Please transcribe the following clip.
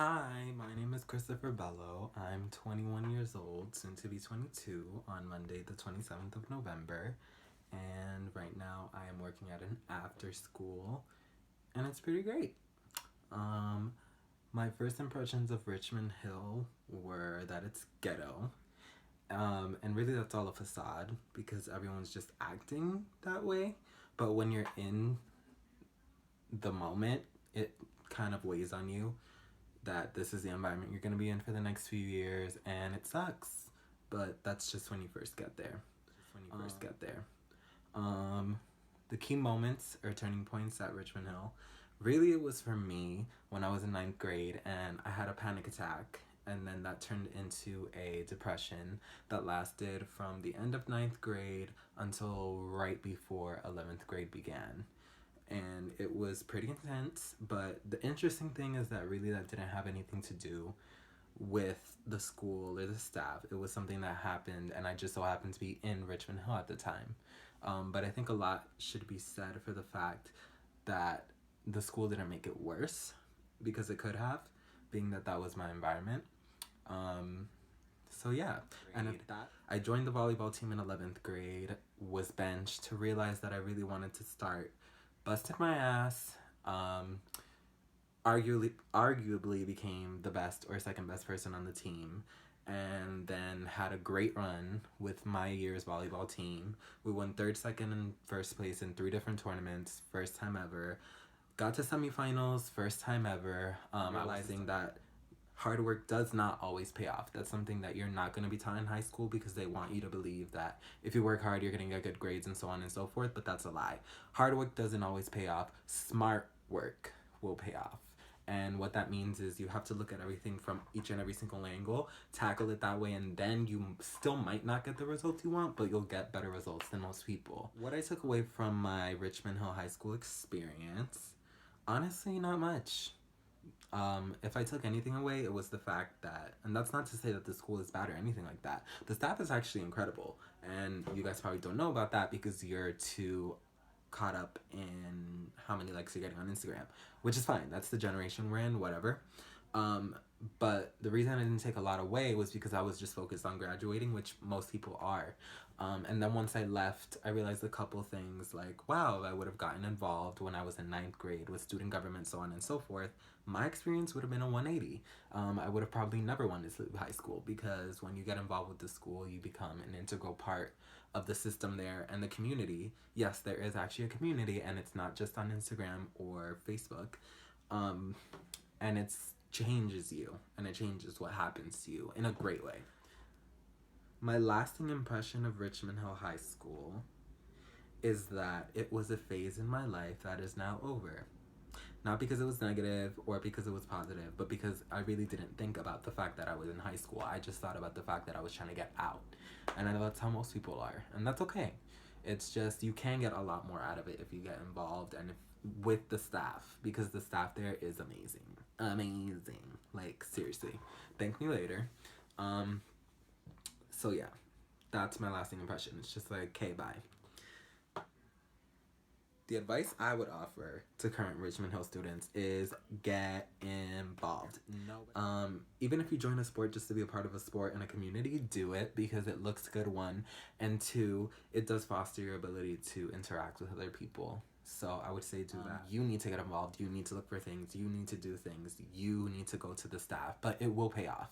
Hi, my name is Christopher Bello. I'm 21 years old, soon to be 22 on Monday, the 27th of November. And right now I am working at an after school, and it's pretty great. Um, my first impressions of Richmond Hill were that it's ghetto. And really that's all a facade because everyone's just acting that way. But when you're in the moment, it kind of weighs on you that this is the environment you're going to be in for the next few years, and it sucks. But that's just when you first get there. Um, the key moments or turning points at Richmond Hill, really it was for me when I was in ninth grade and I had a panic attack, and then that turned into a depression that lasted from the end of ninth grade until right before 11th grade began. And it was pretty intense, but the interesting thing is that really that didn't have anything to do with the school or the staff. It was something that happened, and I just so happened to be in Richmond Hill at the time. But I think a lot should be said for the fact that the school didn't make it worse, because it could have, being that that was my environment. So yeah, and at that, I joined the volleyball team in 11th grade, was benched to realize that I really wanted to start, busted my ass, arguably became the best or second best person on the team, and then had a great run with my year's volleyball team. We won third, second, and first place in 3 different tournaments, first time ever. Got to semifinals, first time ever, realizing that hard work does not always pay off. That's something that you're not going to be taught in high school because they want you to believe that if you work hard, you're going to get good grades and so on and so forth, but that's a lie. Hard work doesn't always pay off. Smart work will pay off. And what that means is you have to look at everything from each and every single angle, tackle it that way, and then you still might not get the results you want, but you'll get better results than most people. What I took away from my Richmond Hill High School experience, honestly, not much. If I took anything away, it was the fact that, and that's not to say that the school is bad or anything like that, the staff is actually incredible, and you guys probably don't know about that because you're too caught up in how many likes you're getting on Instagram, which is fine. That's the generation we're in, whatever. But the reason I didn't take a lot away was because I was just focused on graduating, which most people are. And then once I left, I realized a couple things like, wow, I would have gotten involved when I was in ninth grade with student government, so on and so forth. My experience would have been a 180. I would have probably never wanted to leave high school because when you get involved with the school, you become an integral part of the system there and the community. Yes, there is actually a community, and it's not just on Instagram or Facebook. And it changes you, and it changes what happens to you in a great way. My lasting impression of Richmond Hill High School is that it was a phase in my life that is now over. Not because it was negative or because it was positive, but because I really didn't think about the fact that I was in high school. I just thought about the fact that I was trying to get out. And I know that's how most people are. And that's okay. It's just you can get a lot more out of it if you get involved and if with the staff, because the staff there is amazing. Amazing. Like, seriously. Thank me later. So yeah, that's my lasting impression. It's just like, okay, bye. The advice I would offer to current Richmond Hill students is get involved. Even if you join a sport just to be a part of a sport in a community, do it because it looks good, 1, and 2, it does foster your ability to interact with other people. So I would say do that. You need to get involved. You need to look for things. You need to do things. You need to go to the staff, but it will pay off.